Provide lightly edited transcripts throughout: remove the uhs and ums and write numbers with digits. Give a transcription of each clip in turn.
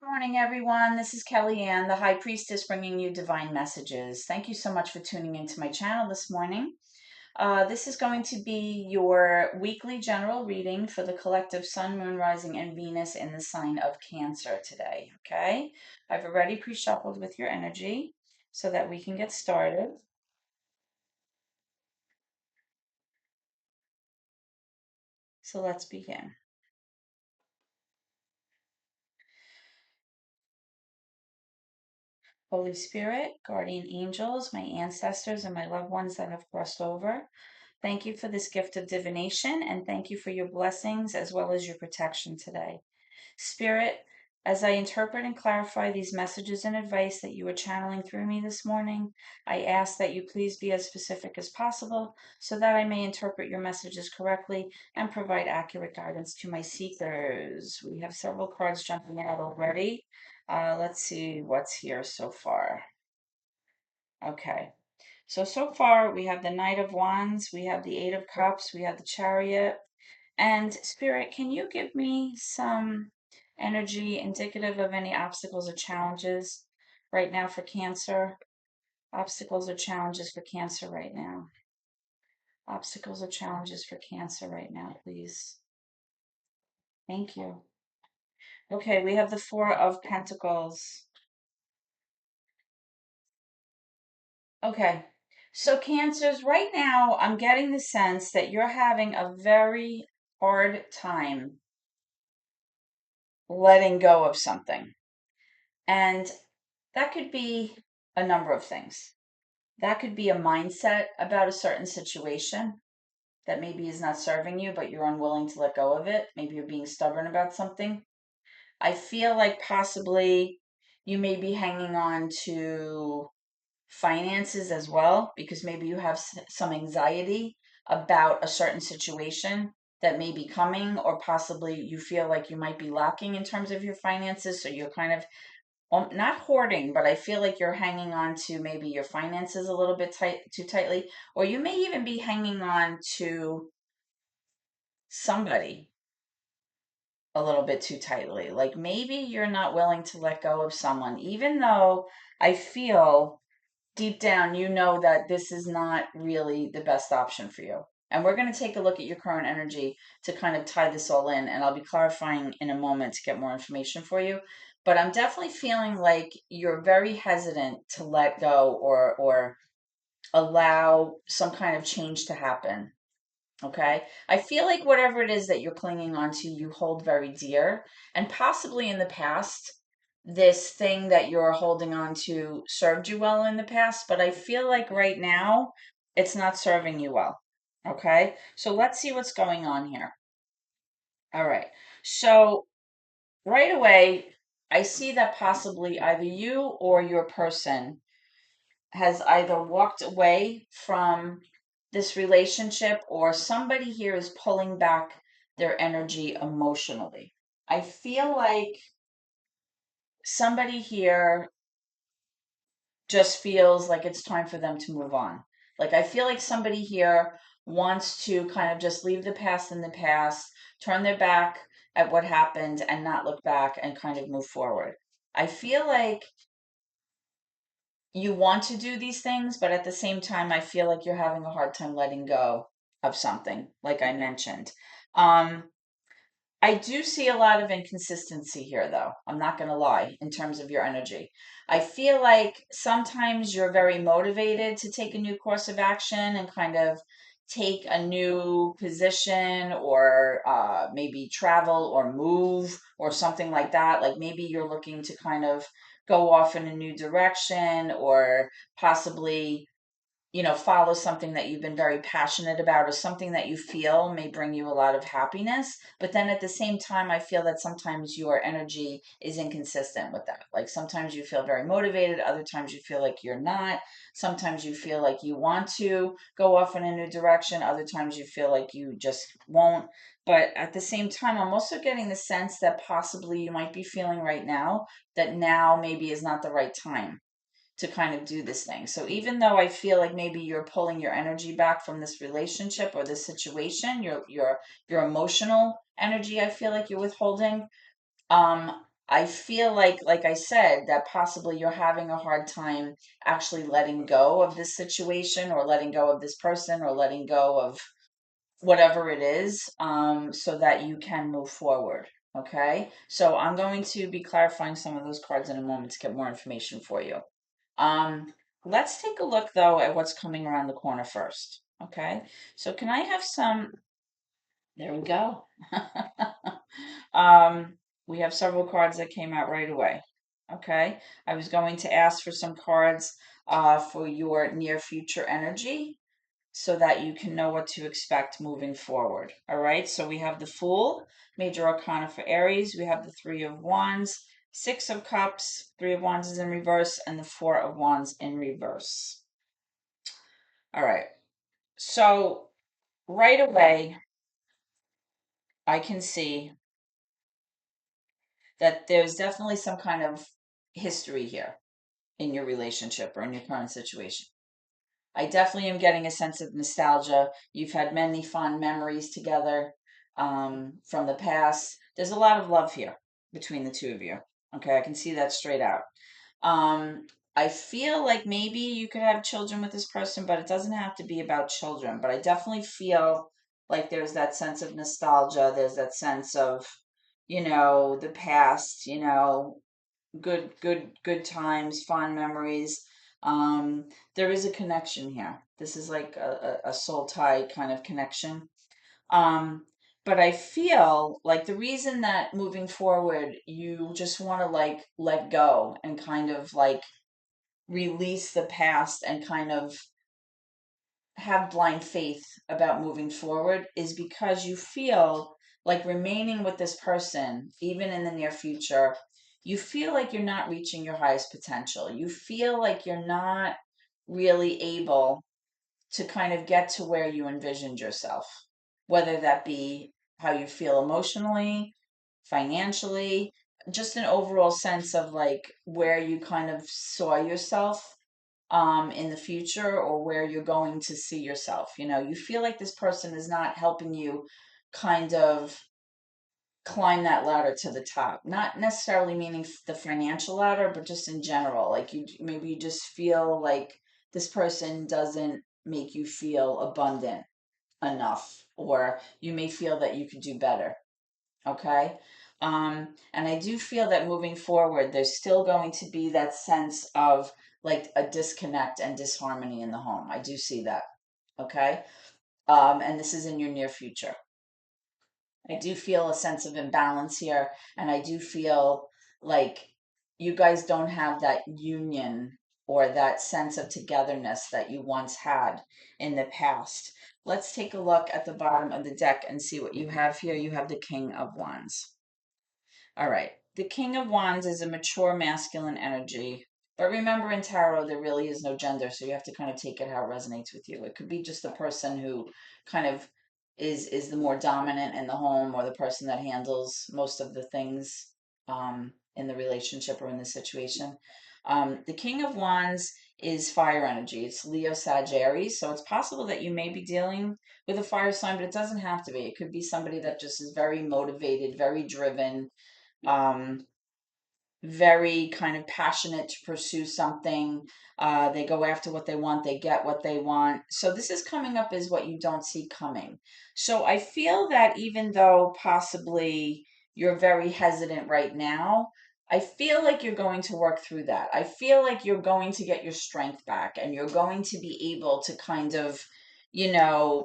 Good morning, everyone. This is Kellyanne, the High Priestess, bringing you divine messages. Thank you so much for tuning into my channel this morning. This is going to be your weekly general reading for the collective Sun, Moon, Rising, and Venus in the sign of Cancer today. Okay, I've already pre-shuffled with your energy so that we can get started. So let's begin. Holy Spirit, guardian angels, my ancestors, and my loved ones that have crossed over. Thank you for this gift of divination and thank you for your blessings as well as your protection today. Spirit, as I interpret and clarify these messages and advice that you are channeling through me this morning, I ask that you please be as specific as possible so that I may interpret your messages correctly and provide accurate guidance to my seekers. We have several cards jumping out already. Let's see what's here so far. Okay. So far we have the Knight of Wands, we have the Eight of Cups, we have the Chariot. And Spirit, can you give me some energy indicative of any obstacles or challenges right now for Cancer? Obstacles or challenges for Cancer right now? Obstacles or challenges for Cancer right now, please. Thank you. Okay, we have the Four of Pentacles. Okay. So Cancers, right now I'm getting the sense that you're having a very hard time letting go of something. And that could be a number of things. That could be a mindset about a certain situation that maybe is not serving you, but you're unwilling to let go of it. Maybe you're being stubborn about something. I feel like possibly you may be hanging on to finances as well, because maybe you have some anxiety about a certain situation that may be coming, or possibly you feel like you might be lacking in terms of your finances. So you're kind of not hoarding, but I feel like you're hanging on to maybe your finances a little bit too tightly, or you may even be hanging on to somebody a little bit too tightly. Like maybe you're not willing to let go of someone, even though I feel deep down you know that this is not really the best option for you. And we're going to take a look at your current energy to kind of tie this all in. And I'll be clarifying in a moment to get more information for you. But I'm definitely feeling like you're very hesitant to let go or allow some kind of change to happen. Okay. I feel like whatever it is that you're clinging on to, you hold very dear. And possibly in the past, this thing that you're holding on to served you well in the past, but I feel like right now it's not serving you well. Okay. So let's see what's going on here. All right. So right away, I see that possibly either you or your person has either walked away from this relationship or somebody here is pulling back their energy emotionally. I feel like somebody here just feels like it's time for them to move on. Like I feel like somebody here wants to kind of just leave the past in the past, turn their back at what happened and not look back and kind of move forward. I feel like you want to do these things, but at the same time, I feel like you're having a hard time letting go of something, like I mentioned. Um, I do see a lot of inconsistency here, though. I'm not going to lie, in terms of your energy. I feel like sometimes you're very motivated to take a new course of action and kind of take a new position or maybe travel or move or something like that. Like maybe you're looking to kind of go off in a new direction or possibly follow something that you've been very passionate about or something that you feel may bring you a lot of happiness. But then at the same time, I feel that sometimes your energy is inconsistent with that. Like sometimes you feel very motivated, other times you feel like you're not. Sometimes you feel like you want to go off in a new direction, other times you feel like you just won't. But at the same time, I'm also getting the sense that possibly you might be feeling right now that now maybe is not the right time to kind of do this thing. So even though I feel like maybe you're pulling your energy back from this relationship or this situation, your emotional energy, I feel like you're withholding. Um, I feel like I said, that possibly you're having a hard time actually letting go of this situation, or letting go of this person, or letting go of whatever it is, so that you can move forward. Okay. So I'm going to be clarifying some of those cards in a moment to get more information for you. Um, let's take a look though at what's coming around the corner first. Okay. So can I have some, there we go. Um, we have several cards that came out right away. Okay. I was going to ask for some cards for your near future energy, so that you can know what to expect moving forward. All right. So we have the Fool, major arcana for Aries. We have the Three of Wands, Six of Cups, Three of Wands is in reverse, and the Four of Wands in reverse. All right. So right away, I can see that there's definitely some kind of history here in your relationship or in your current situation. I definitely am getting a sense of nostalgia. You've had many fond memories together, from the past. There's a lot of love here between the two of you. Okay, I can see that straight out. Um, I feel like maybe you could have children with this person, but it doesn't have to be about children. But I definitely feel like there's that sense of nostalgia. There's that sense of, the past, good times, fond memories. Um, there is a connection here. This is like a soul tie kind of connection. Um, but I feel like the reason that moving forward, you just want to like let go and kind of like release the past and kind of have blind faith about moving forward, is because you feel like remaining with this person, even in the near future, you feel like you're not reaching your highest potential. You feel like you're not really able to kind of get to where you envisioned yourself, whether that be how you feel emotionally, financially, just an overall sense of like where you kind of saw yourself in the future, or where you're going to see yourself. You feel like this person is not helping you kind of climb that ladder to the top. Not necessarily meaning the financial ladder, but just in general. Like maybe you just feel like this person doesn't make you feel abundant enough, or you may feel that you could do better. Okay. And I do feel that moving forward, there's still going to be that sense of like a disconnect and disharmony in the home. I do see that. Okay. And this is in your near future. I do feel a sense of imbalance here, and I do feel like you guys don't have that union or that sense of togetherness that you once had in the past. Let's take a look at the bottom of the deck and see what you have here. You have the King of Wands. All right. The King of Wands is a mature masculine energy. But remember, in tarot, there really is no gender, so you have to kind of take it how it resonates with you. It could be just the person who kind of is the more dominant in the home, or the person that handles most of the things in the relationship or in the situation. The King of Wands is fire energy. It's Leo Sagittarius, so it's possible that you may be dealing with a fire sign, but it doesn't have to be. It could be somebody that just is very motivated, very driven, um, very kind of passionate to pursue something. They go after what they want, they get what they want. So this is coming up as what you don't see coming. So I feel that even though possibly you're very hesitant right now, I feel like you're going to work through that. I feel like you're going to get your strength back, and you're going to be able to kind of,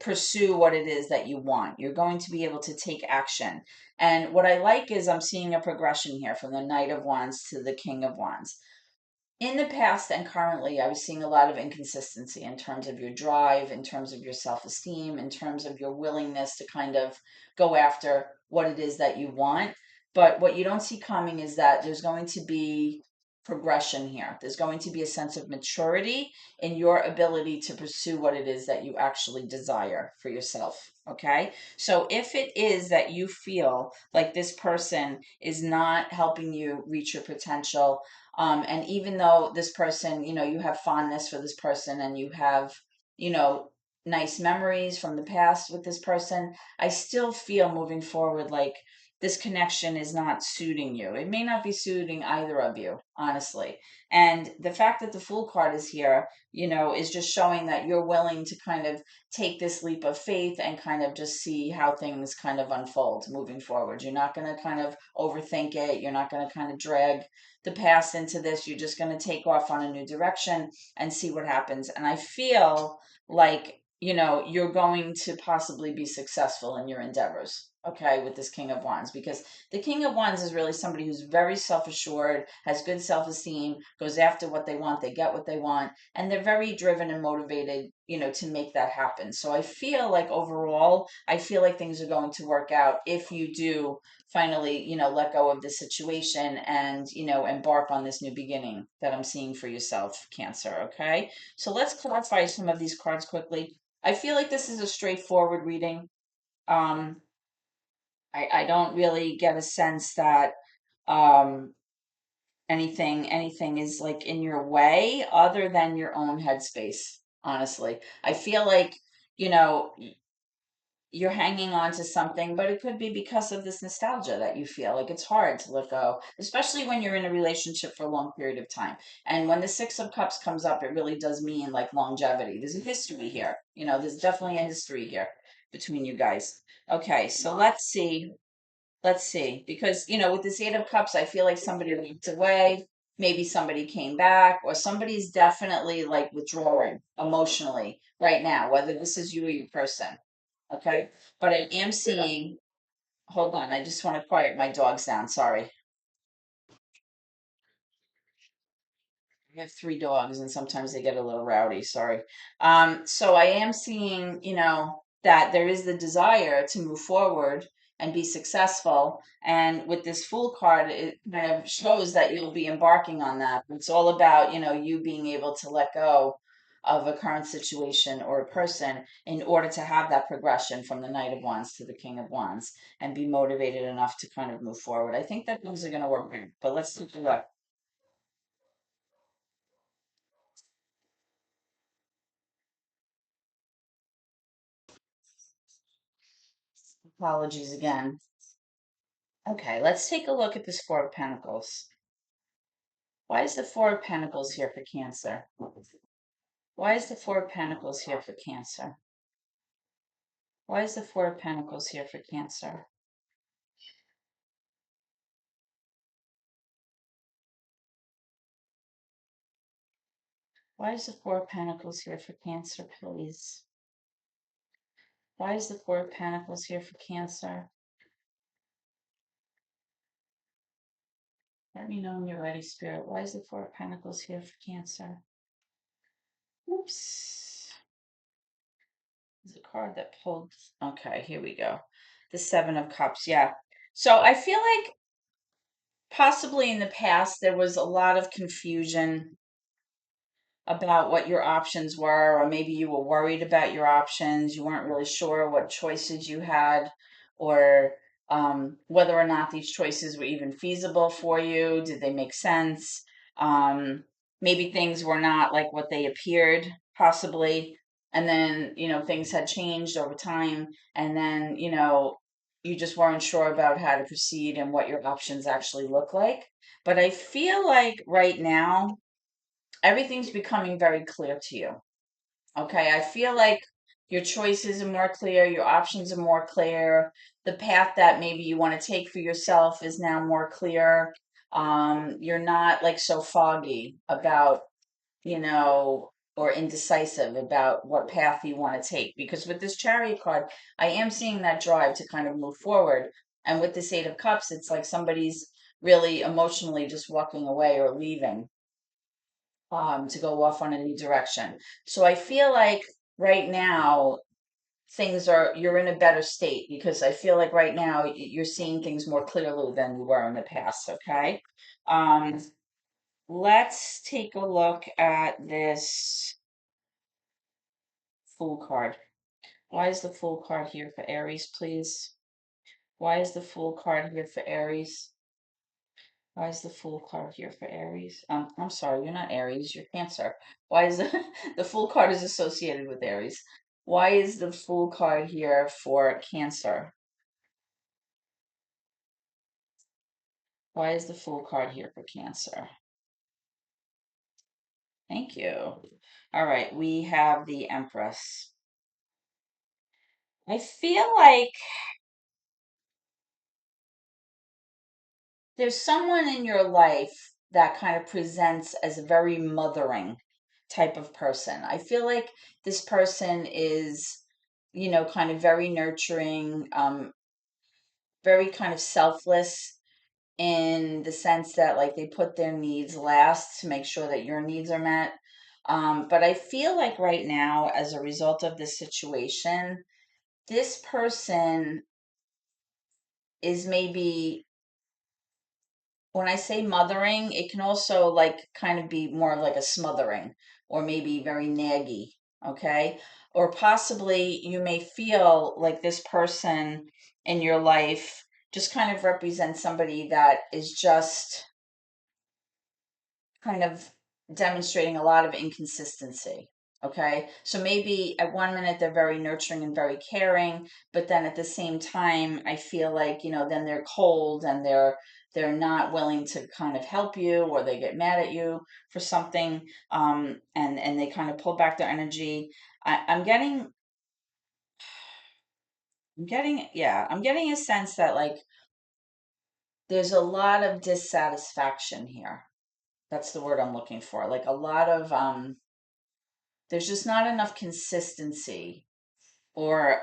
pursue what it is that you want. You're going to be able to take action. And what I like is I'm seeing a progression here from the Knight of Wands to the King of Wands. In the past and currently, I was seeing a lot of inconsistency in terms of your drive, in terms of your self esteem, in terms of your willingness to kind of go after what it is that you want. But what you don't see coming is that there's going to be progression here. There's going to be a sense of maturity in your ability to pursue what it is that you actually desire for yourself. Okay. So if it is that you feel like this person is not helping you reach your potential, and even though this person, you have fondness for this person, and you have, you know, nice memories from the past with this person, I still feel moving forward like this connection is not suiting you. It may not be suiting either of you, honestly. And the fact that the Fool card is here, is just showing that you're willing to kind of take this leap of faith and kind of just see how things kind of unfold moving forward. You're not going to kind of overthink it. You're not going to kind of drag the past into this. You're just going to take off on a new direction and see what happens. And I feel like, you're going to possibly be successful in your endeavors. Okay, with this King of Wands, because the King of Wands is really somebody who's very self assured, has good self esteem, goes after what they want, they get what they want, and they're very driven and motivated, to make that happen. So I feel like overall, I feel like things are going to work out if you do finally, let go of the situation and, embark on this new beginning that I'm seeing for yourself, Cancer. Okay. So let's clarify some of these cards quickly. I feel like this is a straightforward reading. Um, I don't really get a sense that um, anything is like in your way other than your own headspace, honestly. I feel like, you know, you're hanging on to something, but it could be because of this nostalgia that you feel like it's hard to let go, especially when you're in a relationship for a long period of time. And when the Six of Cups comes up, it really does mean like longevity. There's a history here. There's definitely a history here between you guys. Okay, so let's see, because with this Eight of Cups, I feel like somebody walked away, maybe somebody came back, or somebody's definitely like withdrawing emotionally right now, whether this is you or your person. Okay, but I am seeing. Hold on, I just want to quiet my dogs down. Sorry. I have three dogs and sometimes they get a little rowdy. Sorry. So I am seeing, that there is the desire to move forward and be successful. And with this Fool card, it kind of shows that you'll be embarking on that. It's all about, you being able to let go of a current situation or a person in order to have that progression from the Knight of Wands to the King of Wands and be motivated enough to kind of move forward. I think that things are going to work, but let's take a look. Apologies again. Okay, let's take a look at this Four of Pentacles. Why is the Four of Pentacles here for Cancer? Why is the Four of Pentacles here for Cancer? Why is the Four of Pentacles here for Cancer? Why is the Four of Pentacles here for Cancer, please? Why is the Four of Pentacles here for Cancer? Let me know when you're ready, Spirit. Why is the Four of Pentacles here for Cancer? Oops. There's a card that pulled. Okay, here we go. The Seven of Cups. Yeah. So I feel like possibly in the past there was a lot of confusion about what your options were, or maybe you were worried about your options. You weren't really sure what choices you had, or whether or not these choices were even feasible for you. Did they make sense? Um, Maybe things were not like what they appeared, possibly. And then, things had changed over time. And then, you just weren't sure about how to proceed and what your options actually look like. But I feel like right now, everything's becoming very clear to you. Okay, I feel like your choices are more clear, your options are more clear, the path that maybe you want to take for yourself is now more clear. You're not like so foggy about, or indecisive about what path you want to take. Because with this Chariot card, I am seeing that drive to kind of move forward. And with this Eight of Cups, it's like somebody's really emotionally just walking away or leaving to go off on a new direction. So I feel like right now you're in a better state because I feel like right now you're seeing things more clearly than you were in the past. Okay. Um, let's take a look at this Fool card. Why is the Fool card here for Aries, please? Why is the Fool card here for Aries? Why is the Fool card here for Aries? I'm sorry, you're not Aries, you're Cancer. Why is the Fool card is associated with Aries? Why is the Fool card here for Cancer? Why is the Fool card here for Cancer? Thank you. All right, we have the Empress. I feel like there's someone in your life that kind of presents as a very mothering type of person. I feel like this person is, kind of very nurturing, very kind of selfless in the sense that like they put their needs last to make sure that your needs are met. But I feel like right now, as a result of this situation, this person is maybe, when I say mothering, it can also like kind of be more of like a smothering or maybe very naggy, okay? Or possibly you may feel like this person in your life just kind of represents somebody that is just kind of demonstrating a lot of inconsistency. Okay. So maybe at one minute they're very nurturing and very caring, but then at the same time, I feel like, then they're cold and they're not willing to kind of help you, or they get mad at you for something, and they kind of pull back their energy. I'm getting a sense that like there's a lot of dissatisfaction here. That's the word I'm looking for. Like a lot of there's just not enough consistency, or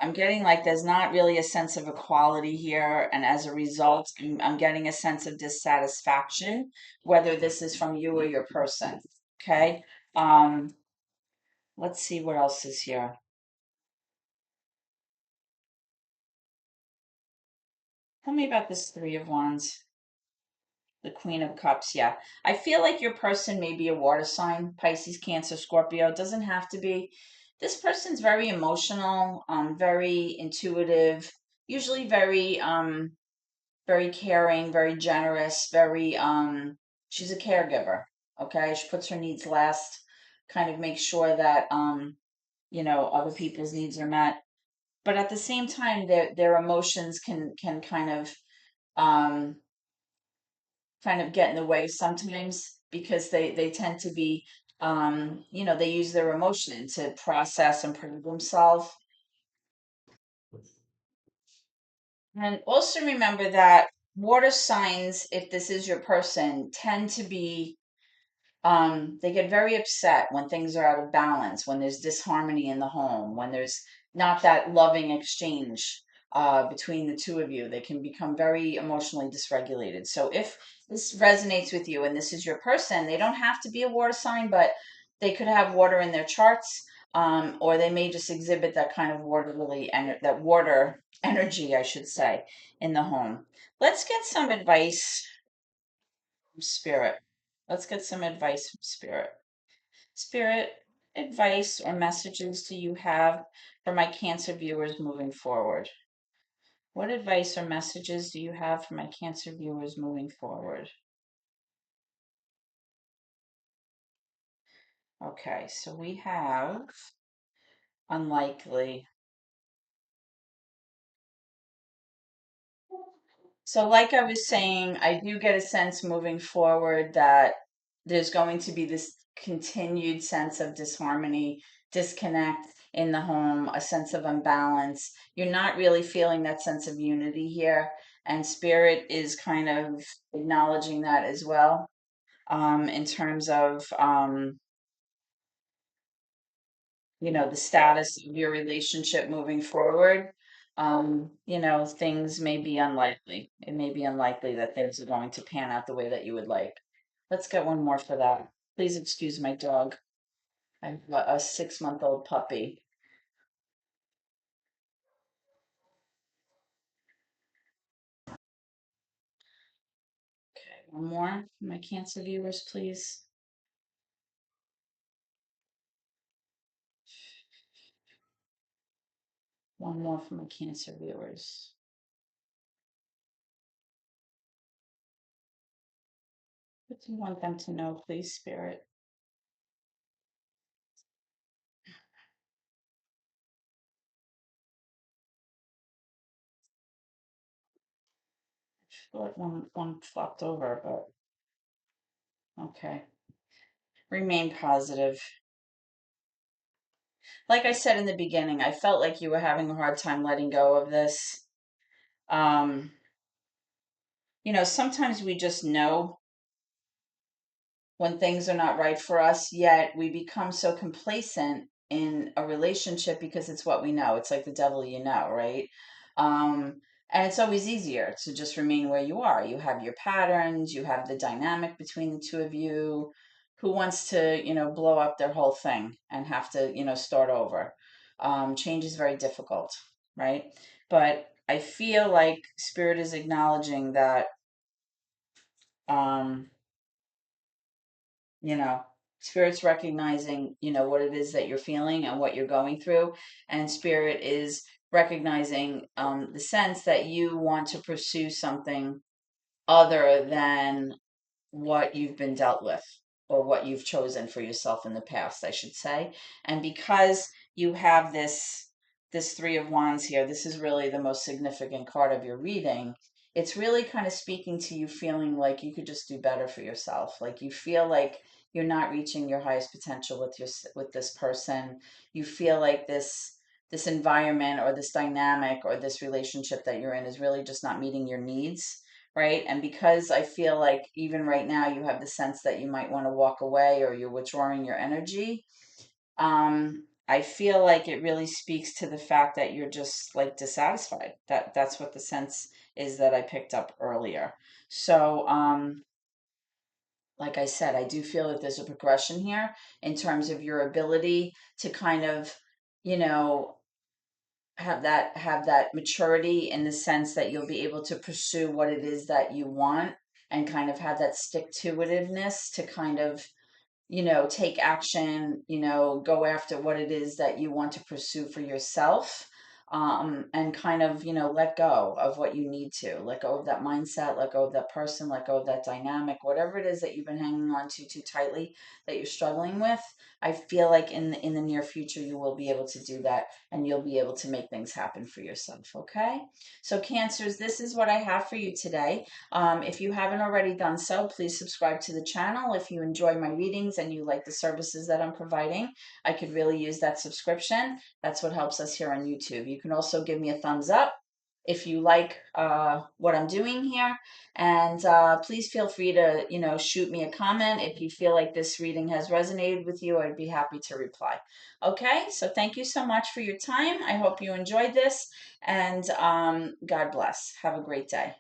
I'm getting like there's not really a sense of equality here, and as a result I'm getting a sense of dissatisfaction, whether this is from you or your person. Okay. um let's see what else is here. Tell me about this Three of Wands. The Queen of Cups, yeah. I feel like your person may be a water sign, Pisces, Cancer, Scorpio. It doesn't have to be. This person's very emotional, very intuitive, usually very caring, very generous, very she's a caregiver. Okay. She puts her needs last, kind of makes sure that other people's needs are met. But at the same time, their emotions can um kind of get in the way sometimes, because they tend to be, they use their emotion to process and prove themselves. And also remember that water signs, if this is your person, tend to be, they get very upset when things are out of balance, when there's disharmony in the home, when there's not that loving exchange between the two of you. They can become very emotionally dysregulated. So if this resonates with you and this is your person, they don't have to be a water sign, but they could have water in their charts, or they may just exhibit that kind of waterly and that water energy, I should say, in the home. Let's get some advice from Spirit. Let's get some advice from Spirit. Spirit, advice or messages do you have for my Cancer viewers moving forward? What advice or messages do you have for my Cancer viewers moving forward? Okay, so we have unlikely. So, like I was saying, I do get a sense moving forward that there's going to be this continued sense of disharmony, disconnect in the home, a sense of imbalance. You're not really feeling that sense of unity here, and Spirit is kind of acknowledging that as well, in terms of the status of your relationship moving forward. Things may be unlikely. It may be unlikely that things are going to pan out the way that you would like. Let's get one more for that. Please excuse my dog. I have a 6-month-old puppy. Okay, one more for my Cancer viewers, please. One more for my Cancer viewers. What do you want them to know, please, Spirit? thought one flopped over, but okay. Remain positive. Like I said in the beginning, I felt like you were having a hard time letting go of this. Um, sometimes we just know when things are not right for us, yet we become so complacent in a relationship because it's what we know. It's like the devil you know, right? Um, and it's always easier to just remain where you are. You have your patterns, you have the dynamic between the two of you. Who wants to, blow up their whole thing and have to, start over? Change is very difficult, right? But I feel like Spirit is acknowledging that um, you know spirit's recognizing what it is that you're feeling and what you're going through, and spirit is recognizing the sense that you want to pursue something other than what you've been dealt with, or what you've chosen for yourself in the past, I should say. And because you have this Three of Wands here, this is really the most significant card of your reading. It's really kind of speaking to you feeling like you could just do better for yourself. Like you feel like you're not reaching your highest potential with this person. You feel like this environment or this dynamic or this relationship that you're in is really just not meeting your needs, right? And because I feel like even right now you have the sense that you might want to walk away or you're withdrawing your energy, I feel like it really speaks to the fact that you're just like dissatisfied. That's what the sense is that I picked up earlier. So, like I said, I do feel that there's a progression here in terms of your ability to kind of, you know, have that maturity in the sense that you'll be able to pursue what it is that you want, and kind of have that stick to itiveness to kind of take action, go after what it is that you want to pursue for yourself. And kind of, let go of what you need to. Let go of that mindset, let go of that person, let go of that dynamic, whatever it is that you've been hanging on to too tightly that you're struggling with. I feel like in the near future you will be able to do that, and you'll be able to make things happen for yourself, okay? So Cancers, this is what I have for you today. If you haven't already done so, please subscribe to the channel. If you enjoy my readings and you like the services that I'm providing, I could really use that subscription. That's what helps us here on YouTube. You can also give me a thumbs up if you like what I'm doing here. And please feel free to, shoot me a comment. If you feel like this reading has resonated with you, I'd be happy to reply. Okay, so thank you so much for your time. I hope you enjoyed this, and God bless. Have a great day.